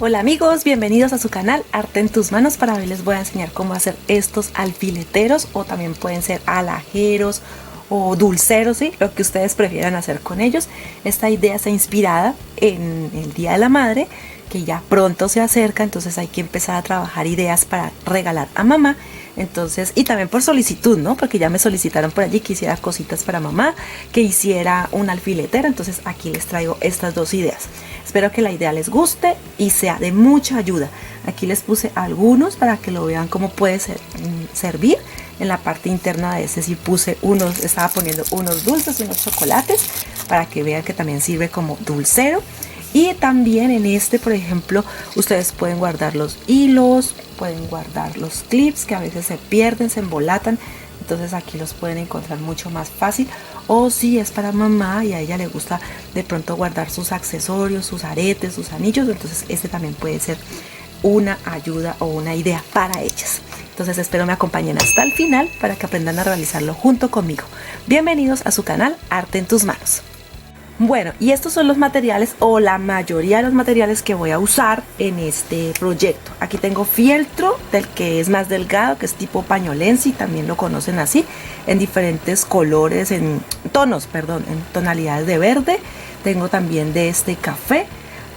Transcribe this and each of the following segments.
Hola amigos, bienvenidos a su canal Arte en tus manos. Para hoy les voy a enseñar cómo hacer estos alfileteros, o también pueden ser alajeros o dulceros, ¿sí? Lo que ustedes prefieran hacer con ellos. Esta idea está inspirada en el Día de la Madre, que ya pronto se acerca, entonces hay que empezar a trabajar ideas para regalar a mamá. Entonces, y también por solicitud, ¿no? Porque ya me solicitaron por allí que hiciera cositas para mamá, que hiciera un alfiletero. Entonces aquí les traigo estas dos ideas. Espero que la idea les guste y sea de mucha ayuda. Aquí les puse algunos para que lo vean cómo puede servir. En la parte interna de este sí puse unos, estaba poniendo unos dulces, unos chocolates, para que vean que también sirve como dulcero. Y también en este, por ejemplo, ustedes pueden guardar los hilos, pueden guardar los clips que a veces se pierden, se embolatan. Entonces aquí los pueden encontrar mucho más fácil. O si es para mamá y a ella le gusta de pronto guardar sus accesorios, sus aretes, sus anillos, entonces este también puede ser una ayuda o una idea para ellas. Entonces espero me acompañen hasta el final para que aprendan a realizarlo junto conmigo. Bienvenidos a su canal Arte en tus manos. Bueno, y estos son los materiales, o la mayoría de los materiales que voy a usar en este proyecto. Aquí tengo fieltro, del que es más delgado, que es tipo pañolensi, también lo conocen así, en diferentes colores, en tonalidades de verde. Tengo también de este café,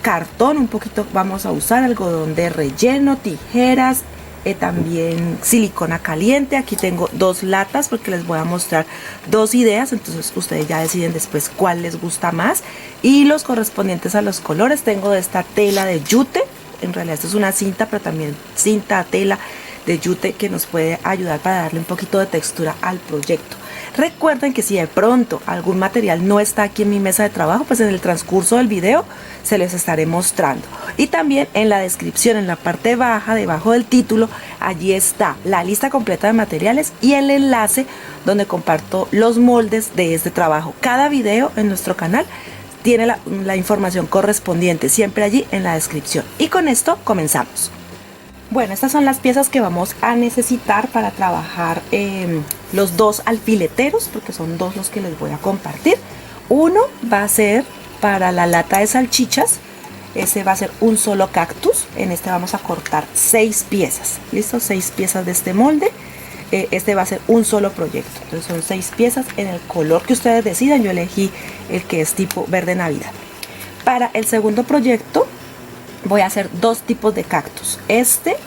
cartón, un poquito vamos a usar, algodón de relleno, tijeras, también silicona caliente. Aquí tengo dos latas porque les voy a mostrar dos ideas, entonces ustedes ya deciden después cuál les gusta más. Y los correspondientes a los colores tengo de esta tela de yute, en realidad esto es una cinta, pero también cinta, tela de yute, que nos puede ayudar para darle un poquito de textura al proyecto. Recuerden que si de pronto algún material no está aquí en mi mesa de trabajo, pues en el transcurso del video se les estaré mostrando. Y también en la descripción, en la parte baja, debajo del título, allí está la lista completa de materiales y el enlace donde comparto los moldes de este trabajo. Cada video en nuestro canal tiene la información correspondiente, siempre allí en la descripción. Y con esto comenzamos. Bueno, estas son las piezas que vamos a necesitar para trabajar los dos alfileteros, porque son dos los que les voy a compartir. Uno va a ser para la lata de salchichas, ese va a ser un solo cactus. En este vamos a cortar 6 piezas, ¿listo? 6 piezas de este molde. Este va a ser un solo proyecto, entonces son 6 piezas en el color que ustedes decidan. Yo elegí el que es tipo verde navidad. Para el segundo proyecto voy a hacer dos tipos de cactus. Este,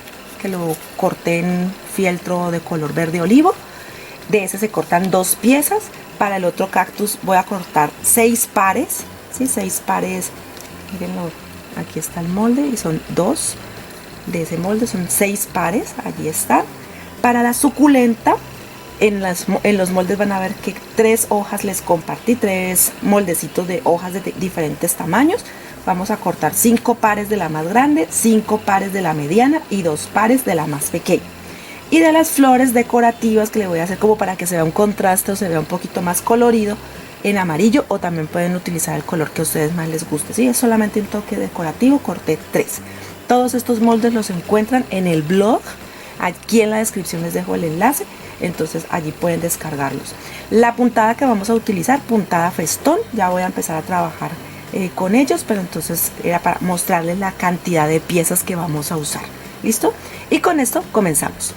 que lo corté en fieltro de color verde olivo, de ese se cortan 2 piezas. Para el otro cactus voy a cortar 6 pares, ¿sí? 6 pares, mírenlo, aquí está el molde y son 2 de ese molde, son 6 pares, allí están. Para la suculenta, en los moldes van a ver que 3 hojas les compartí, 3 moldecitos de hojas de diferentes tamaños. Vamos a cortar 5 pares de la más grande, 5 pares de la mediana y 2 pares de la más pequeña. Y de las flores decorativas, que le voy a hacer como para que se vea un contraste o se vea un poquito más colorido, en amarillo, o también pueden utilizar el color que a ustedes más les guste. Si es solamente un toque decorativo, corté 3. Todos estos moldes los encuentran en el blog. Aquí en la descripción les dejo el enlace, entonces allí pueden descargarlos. La puntada que vamos a utilizar, puntada festón, ya voy a empezar a trabajar con ellos, pero entonces era para mostrarles la cantidad de piezas que vamos a usar. ¿Listo? Y con esto comenzamos.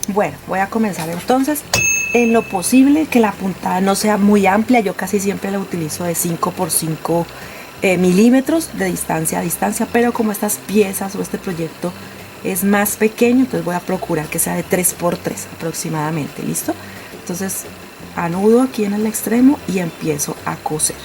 Bueno, voy a comenzar entonces. En lo posible que la puntada no sea muy amplia, yo casi siempre la utilizo de 5 por 5 milímetros de distancia a distancia, pero como estas piezas o este proyecto es más pequeño, entonces voy a procurar que sea de 3 por 3 aproximadamente. ¿Listo? Entonces anudo aquí en el extremo y empiezo a coser.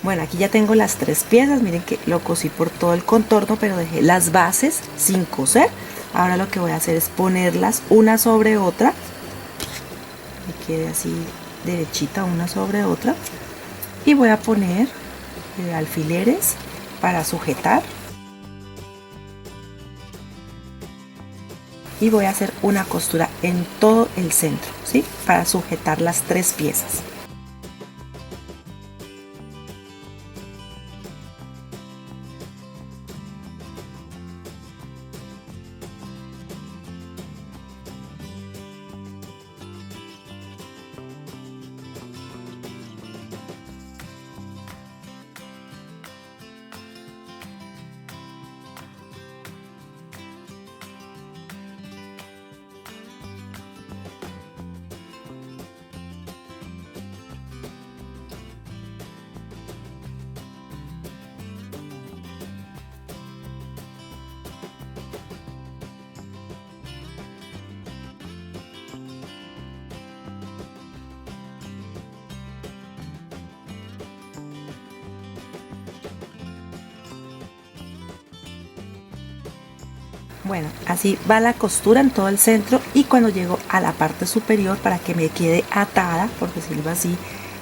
Bueno, aquí ya tengo las 3 piezas. Miren que lo cosí por todo el contorno, pero dejé las bases sin coser. Ahora lo que voy a hacer es ponerlas una sobre otra, que quede así derechita una sobre otra, y voy a poner alfileres para sujetar, y voy a hacer una costura en todo el centro, ¿sí? Para sujetar las 3 piezas. Bueno, así va la costura en todo el centro, y cuando llego a la parte superior, para que me quede atada, por decirlo así,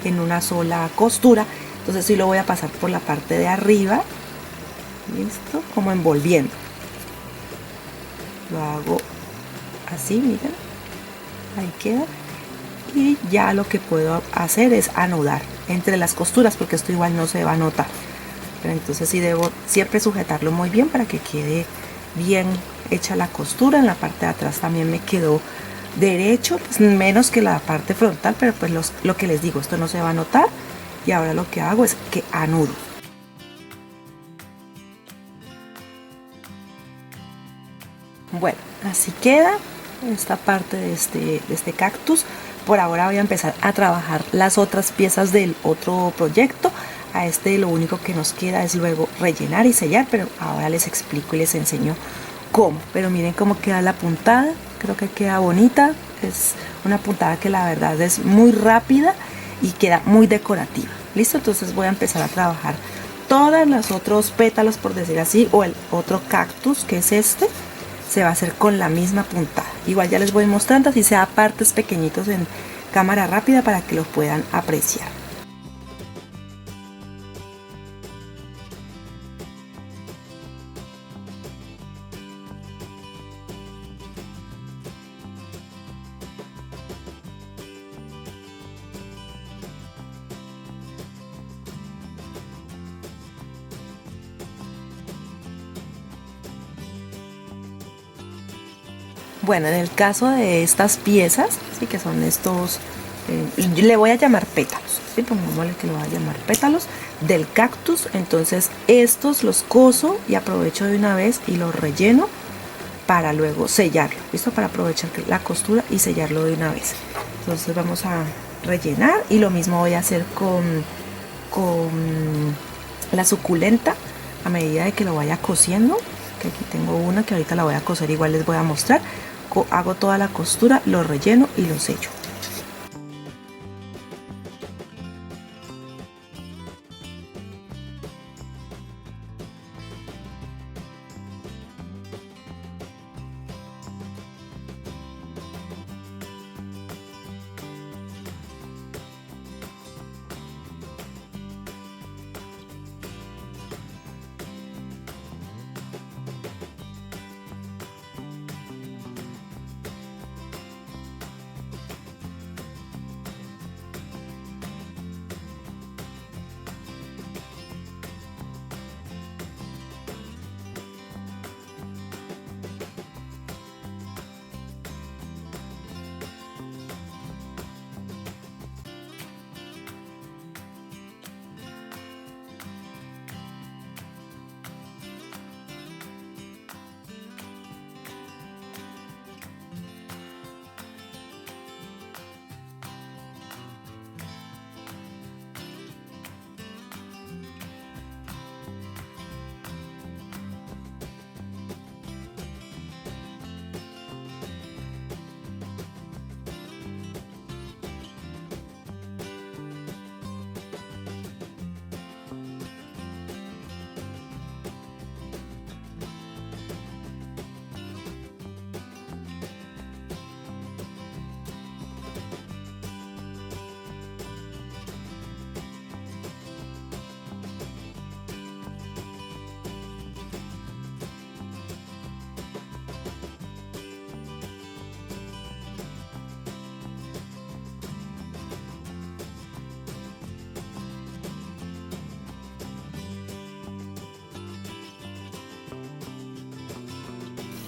en una sola costura, entonces sí lo voy a pasar por la parte de arriba, listo, como envolviendo. Lo hago así, miren, ahí queda. Y ya lo que puedo hacer es anudar entre las costuras, porque esto igual no se va a notar, pero entonces sí debo siempre sujetarlo muy bien para que quede bien hecha la costura. En la parte de atrás también me quedó derecho, pues menos que la parte frontal, pero pues lo que les digo, esto no se va a notar. Y ahora lo que hago es que anudo. Bueno, así queda esta parte de este cactus. Por ahora voy a empezar a trabajar las otras piezas del otro proyecto. A este lo único que nos queda es luego rellenar y sellar, pero ahora les explico y les enseño cómo. Pero miren cómo queda la puntada, creo que queda bonita. Es una puntada que la verdad es muy rápida y queda muy decorativa. Listo, entonces voy a empezar a trabajar todos los otros pétalos, por decir así, o el otro cactus, que es este. Se va a hacer con la misma puntada. Igual ya les voy mostrando, así sea partes pequeñitos en cámara rápida, para que los puedan apreciar. Bueno, en el caso de estas piezas, sí, que son estos, le voy a llamar pétalos, ¿sí? Pongámosle que lo voy a llamar pétalos del cactus. Entonces estos los coso y aprovecho de una vez y los relleno para luego sellarlo, listo, para aprovechar la costura y sellarlo de una vez. Entonces vamos a rellenar, y lo mismo voy a hacer con la suculenta a medida de que lo vaya cosiendo, que aquí tengo una que ahorita la voy a coser, igual les voy a mostrar. Hago toda la costura, lo relleno y lo sello.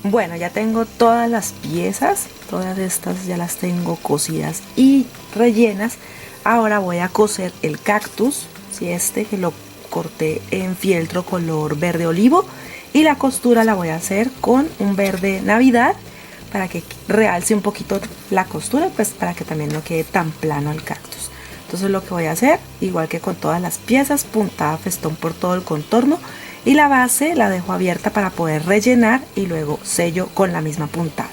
Bueno, ya tengo todas las piezas, todas estas ya las tengo cosidas y rellenas. Ahora voy a coser el cactus, si este que lo corté en fieltro color verde olivo, y la costura la voy a hacer con un verde navidad para que realce un poquito la costura, pues para que también no quede tan plano el cactus. Entonces lo que voy a hacer, igual que con todas las piezas, puntada festón por todo el contorno, y la base la dejo abierta para poder rellenar y luego sello con la misma puntada.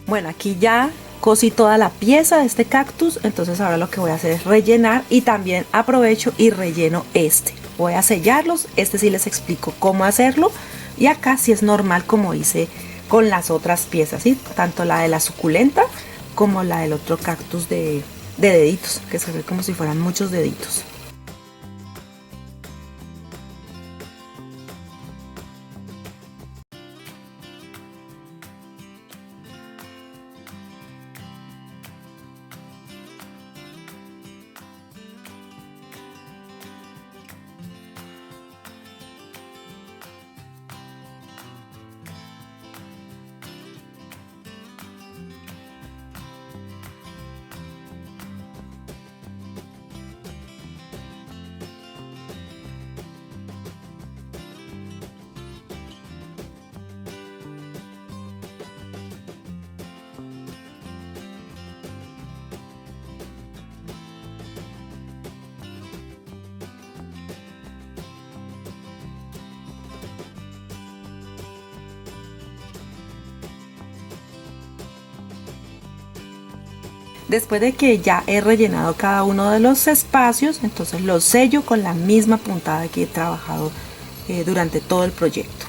Bueno, aquí ya cosí toda la pieza de este cactus, entonces ahora lo que voy a hacer es rellenar y también aprovecho y relleno este. Voy a sellarlos, este sí les explico cómo hacerlo, y acá sí es normal como hice con las otras piezas, ¿sí? Tanto la de la suculenta como la del otro cactus de deditos, que se ve como si fueran muchos deditos. Después de que ya he rellenado cada uno de los espacios, entonces los sello con la misma puntada que he trabajado durante todo el proyecto.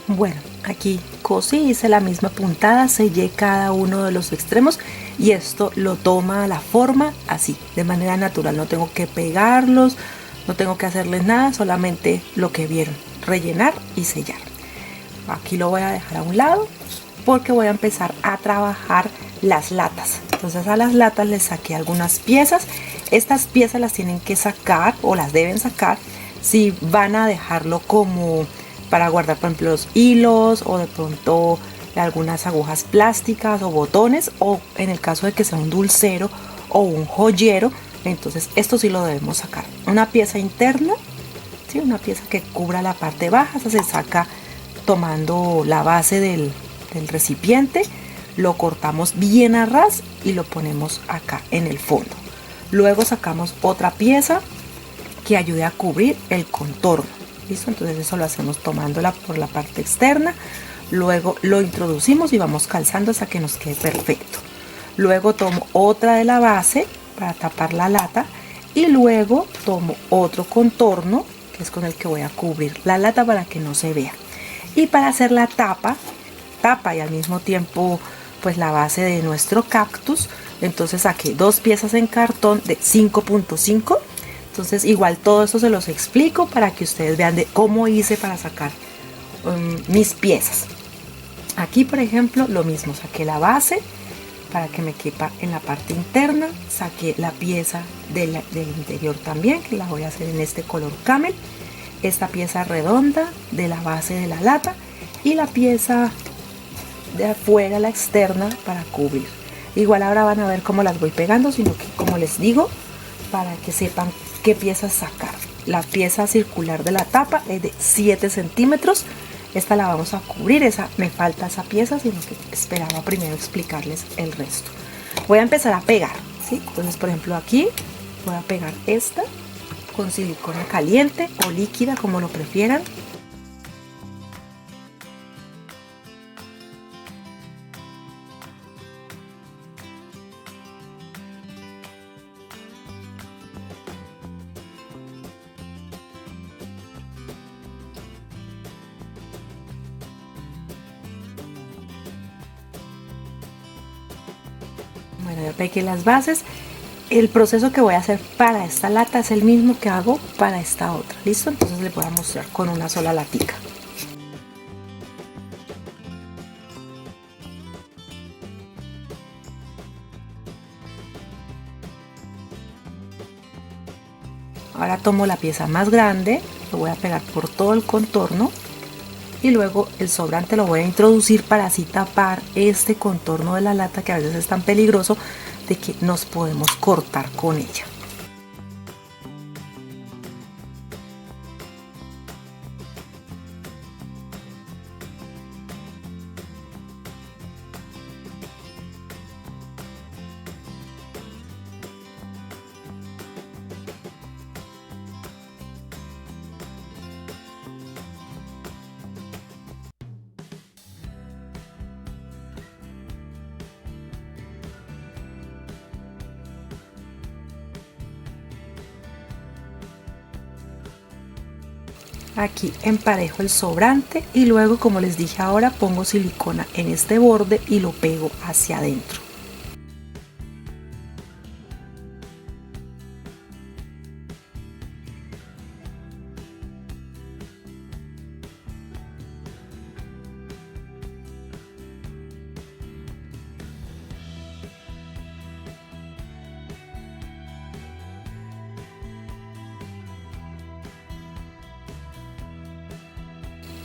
Bueno, aquí cosí, hice la misma puntada, sellé cada uno de los extremos y esto lo toma la forma así, de manera natural. No tengo que pegarlos, no tengo que hacerles nada, solamente lo que vieron, rellenar y sellar. Aquí lo voy a dejar a un lado porque voy a empezar a trabajar las latas. Entonces a las latas les saqué algunas piezas. Estas piezas las tienen que sacar o las deben sacar si van a dejarlo como para guardar, por ejemplo, los hilos o de pronto algunas agujas plásticas o botones, o en el caso de que sea un dulcero o un joyero, entonces esto sí lo debemos sacar. Una pieza interna, ¿sí? Una pieza que cubra la parte baja, esa se saca tomando la base del recipiente, lo cortamos bien a ras y lo ponemos acá en el fondo. Luego sacamos otra pieza que ayude a cubrir el contorno. ¿Listo? Entonces eso lo hacemos tomándola por la parte externa, luego lo introducimos y vamos calzando hasta que nos quede perfecto. Luego tomo otra de la base para tapar la lata y luego tomo otro contorno que es con el que voy a cubrir la lata para que no se vea. Y para hacer la tapa y al mismo tiempo pues la base de nuestro cactus, entonces saqué dos piezas en cartón de 5.5. Entonces igual todo esto se los explico para que ustedes vean de cómo hice para sacar mis piezas. Aquí por ejemplo lo mismo, saqué la base para que me quepa en la parte interna, saqué la pieza del interior también, que la voy a hacer en este color camel, esta pieza redonda de la base de la lata y la pieza de afuera, la externa, para cubrir. Igual ahora van a ver cómo las voy pegando, sino que como les digo, para que sepan qué piezas sacar. La pieza circular de la tapa es de 7 centímetros. Esta la vamos a cubrir, me falta esa pieza, sino que esperaba primero explicarles el resto. Voy a empezar a pegar, ¿sí? Entonces, por ejemplo, aquí voy a pegar esta con silicona caliente o líquida, como lo prefieran. Bueno, ya pegué las bases. El proceso que voy a hacer para esta lata es el mismo que hago para esta otra. ¿Listo? Entonces les voy a mostrar con una sola latica. Ahora tomo la pieza más grande, lo voy a pegar por todo el contorno y luego el sobrante lo voy a introducir para así tapar este contorno de la lata, que a veces es tan peligroso de que nos podemos cortar con ella. Aquí emparejo el sobrante y luego, como les dije ahora, pongo silicona en este borde y lo pego hacia adentro.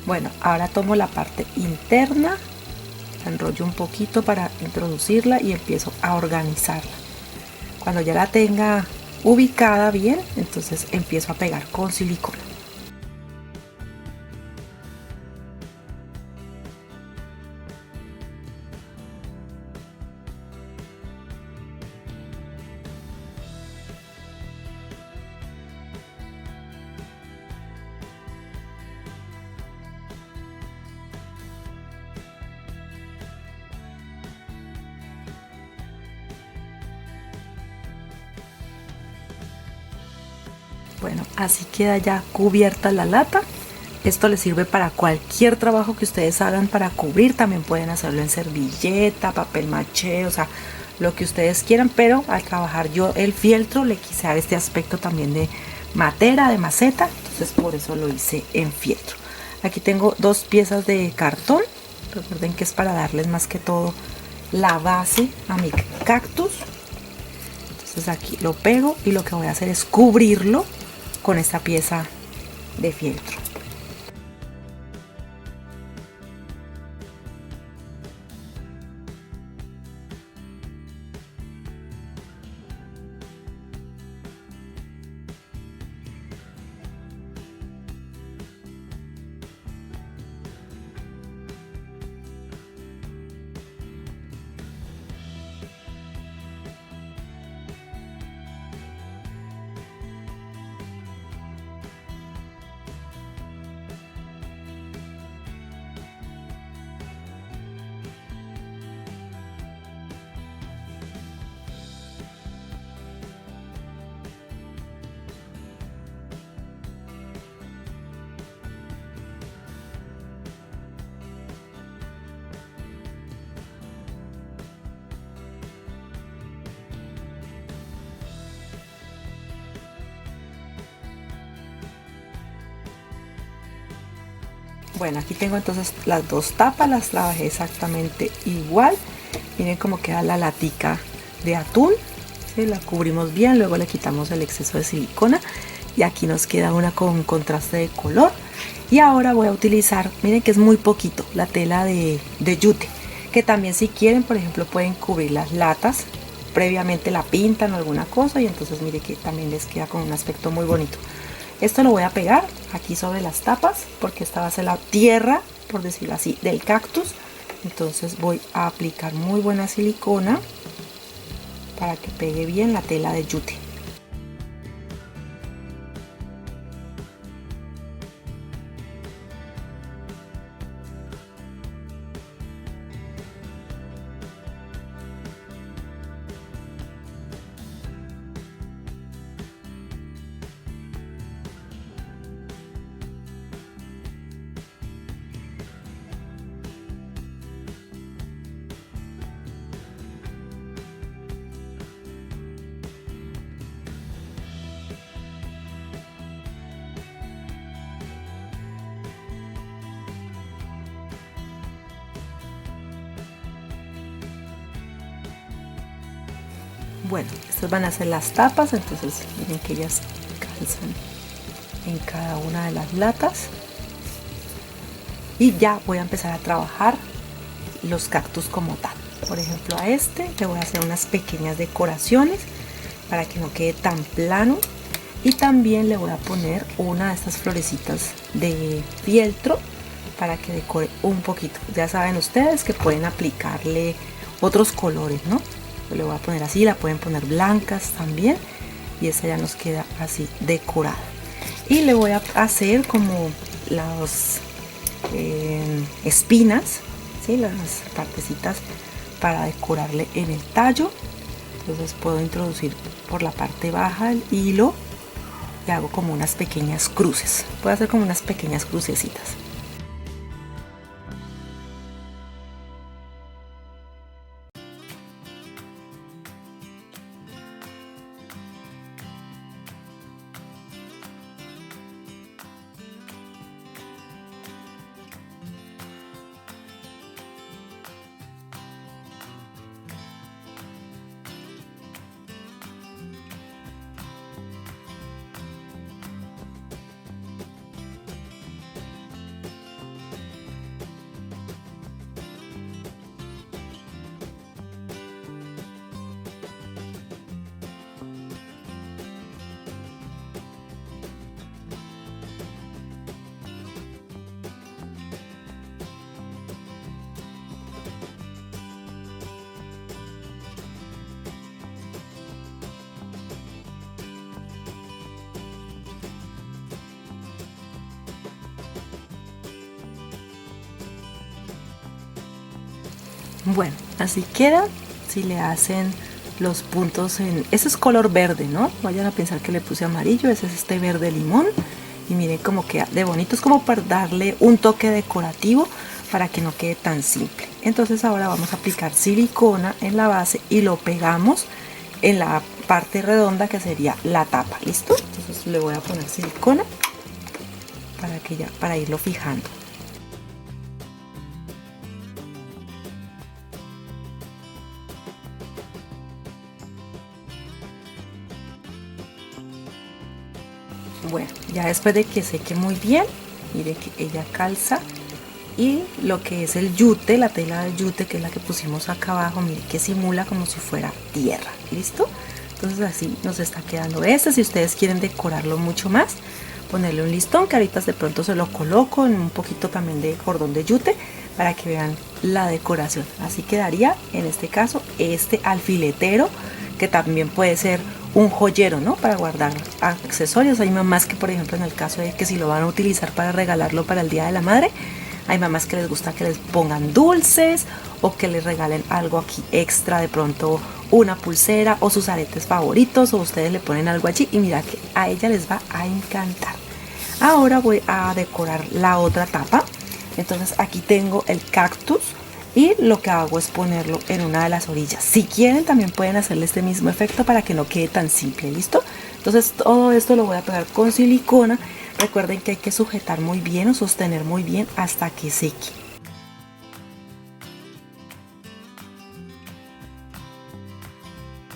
Bueno, ahora tomo la parte interna, la enrollo un poquito para introducirla y empiezo a organizarla. Cuando ya la tenga ubicada bien, entonces empiezo a pegar con silicona. Bueno, así queda ya cubierta la lata. Esto les sirve para cualquier trabajo que ustedes hagan para cubrir. También pueden hacerlo en servilleta, papel maché, o sea, lo que ustedes quieran. Pero al trabajar yo el fieltro le quise dar este aspecto también de matera, de maceta. Entonces por eso lo hice en fieltro. Aquí tengo dos piezas de cartón. Recuerden que es para darles más que todo la base a mi cactus. Entonces aquí lo pego y lo que voy a hacer es cubrirlo con esta pieza de fieltro. Bueno, aquí tengo entonces las dos tapas, las trabajé exactamente igual. Miren cómo queda la latica de atún. ¿Sí? La cubrimos bien, luego le quitamos el exceso de silicona y aquí nos queda una con contraste de color. Y ahora voy a utilizar, miren que es muy poquito, la tela de yute, que también si quieren, por ejemplo, pueden cubrir las latas, previamente la pintan o alguna cosa y entonces mire que también les queda con un aspecto muy bonito. Esto lo voy a pegar aquí sobre las tapas porque esta va a ser la tierra, por decirlo así, del cactus. Entonces voy a aplicar muy buena silicona para que pegue bien la tela de yute. Bueno, estas van a ser las tapas, entonces miren que ellas calzan en cada una de las latas. Y ya voy a empezar a trabajar los cactus como tal. Por ejemplo, a este le voy a hacer unas pequeñas decoraciones para que no quede tan plano. Y también le voy a poner una de estas florecitas de fieltro para que decore un poquito. Ya saben ustedes que pueden aplicarle otros colores, ¿no? Le voy a poner así, la pueden poner blancas también. Y esa ya nos queda así decorada. Y le voy a hacer como las espinas, ¿sí? Las partecitas para decorarle en el tallo. Entonces puedo introducir por la parte baja el hilo y hago como unas pequeñas cruces. Puedo hacer como unas pequeñas crucecitas. Bueno, así queda. Si le hacen los puntos en... Ese es color verde, ¿no? Vayan a pensar que le puse amarillo. Ese es este verde limón. Y miren cómo queda de bonito. Es como para darle un toque decorativo para que no quede tan simple. Entonces ahora vamos a aplicar silicona en la base y lo pegamos en la parte redonda que sería la tapa. ¿Listo? Entonces le voy a poner silicona para irlo fijando. Bueno, ya después de que seque muy bien, mire que ella calza. Y lo que es el yute, la tela de yute, que es la que pusimos acá abajo, mire que simula como si fuera tierra. ¿Listo? Entonces así nos está quedando este. Si ustedes quieren decorarlo mucho más, ponerle un listón, que ahorita de pronto se lo coloco en un poquito también de cordón de yute para que vean la decoración. Así quedaría en este caso este alfiletero, que también puede ser un joyero, ¿no? Para guardar accesorios. Hay mamás que, por ejemplo, en el caso de que si lo van a utilizar para regalarlo para el Día de la Madre, hay mamás que les gusta que les pongan dulces o que les regalen algo aquí extra, de pronto una pulsera o sus aretes favoritos, o ustedes le ponen algo allí y mira que a ella les va a encantar. Ahora voy a decorar la otra tapa. Entonces aquí tengo el cactus y lo que hago es ponerlo en una de las orillas. Si quieren también pueden hacerle este mismo efecto para que no quede tan simple. ¿Listo? Entonces todo esto lo voy a pegar con silicona. Recuerden que hay que sujetar muy bien o sostener muy bien hasta que seque.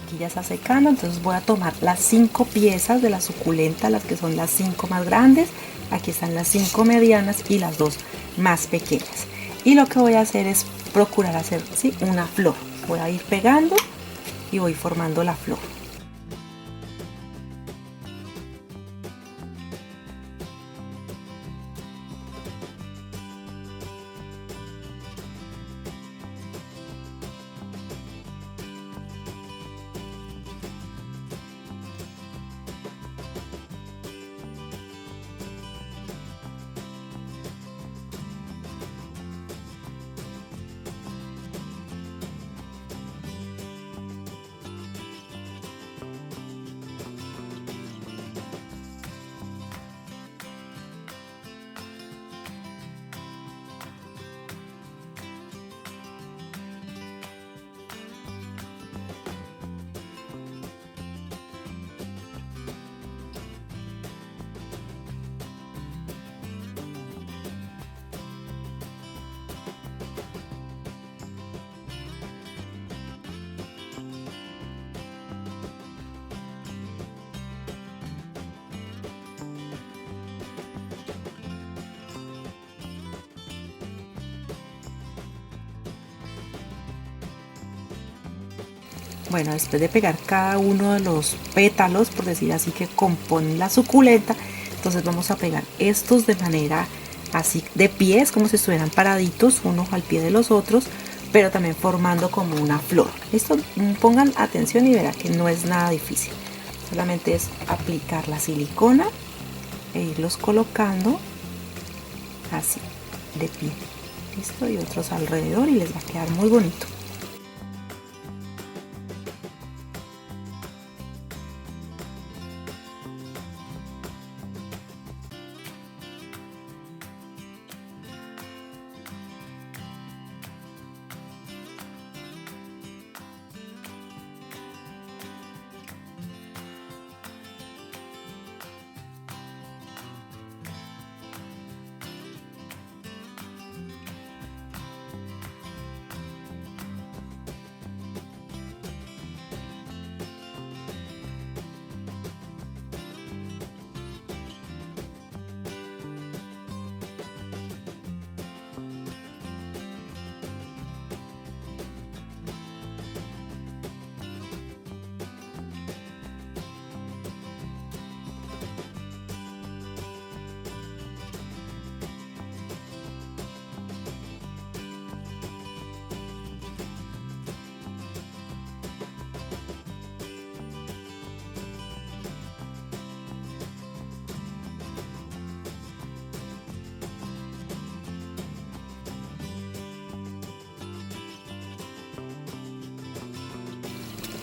Aquí ya está secando, entonces voy a tomar las 5 piezas de la suculenta, las que son las 5 más grandes. Aquí están las 5 medianas y las 2 más pequeñas. Y lo que voy a hacer es procurar hacer, ¿sí?, una flor. Voy a ir pegando y voy formando la flor. Bueno, después de pegar cada uno de los pétalos, por decir así, que componen la suculenta, entonces vamos a pegar estos de manera así de pies, como si estuvieran paraditos unos al pie de los otros, pero también formando como una flor. Esto, pongan atención y verán que no es nada difícil. Solamente es aplicar la silicona e irlos colocando así de pie. Listo, y otros alrededor, y les va a quedar muy bonito.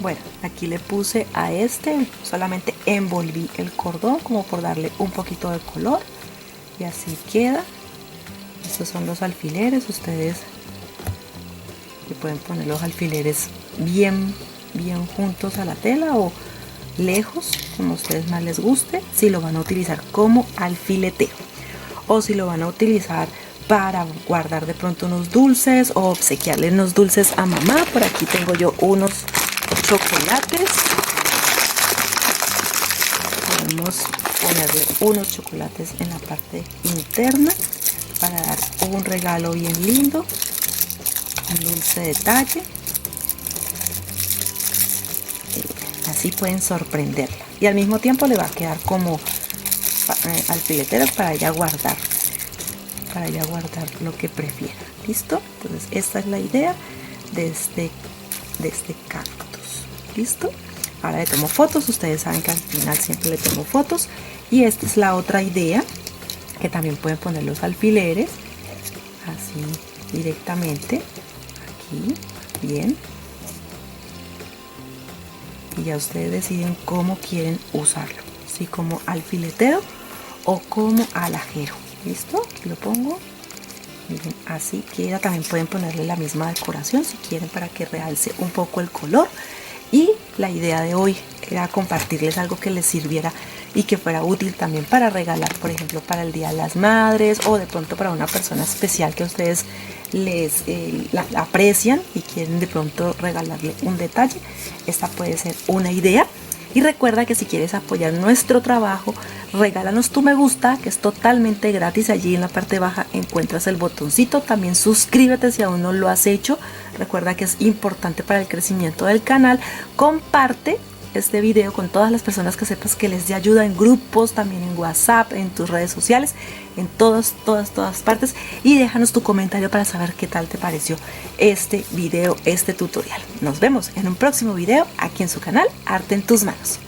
Bueno, aquí le puse a este, solamente envolví el cordón como por darle un poquito de color, y así queda. Estos son los alfileres. Ustedes le pueden poner los alfileres bien juntos a la tela o lejos, como a ustedes más les guste, si lo van a utilizar como alfiletero o si lo van a utilizar para guardar de pronto unos dulces o obsequiarle unos dulces a mamá. Por aquí tengo yo unos chocolates. Podemos ponerle unos chocolates en la parte interna para dar un regalo bien lindo, un dulce detalle. Así pueden sorprenderla y al mismo tiempo le va a quedar como alfiletero para ella guardar lo que prefiera. ¿Listo? Entonces esta es la idea de este cactus. ¿Listo? Ahora le tomo fotos. Ustedes saben que al final siempre le tomo fotos. Y esta es la otra idea, que también pueden poner los alfileres así directamente aquí. Bien, y ya ustedes deciden cómo quieren usarlo, si como alfiletero o como alajero. ¿Listo? Aquí lo pongo. Miren, así queda. También pueden ponerle la misma decoración si quieren, para que realce un poco el color. Y la idea de hoy era compartirles algo que les sirviera y que fuera útil también para regalar, por ejemplo, para el Día de las Madres, o de pronto para una persona especial que ustedes les la aprecian y quieren de pronto regalarle un detalle. Esta puede ser una idea. Y recuerda que si quieres apoyar nuestro trabajo, regálanos tu me gusta, que es totalmente gratis. Allí en la parte baja encuentras el botoncito. También suscríbete si aún no lo has hecho. Recuerda que es importante para el crecimiento del canal. Comparte este video con todas las personas que sepas que les dé ayuda, en grupos, también en WhatsApp, en tus redes sociales, en todas partes, y déjanos tu comentario para saber qué tal te pareció este video, este tutorial. Nos vemos en un próximo video aquí en su canal Arte en tus Manos.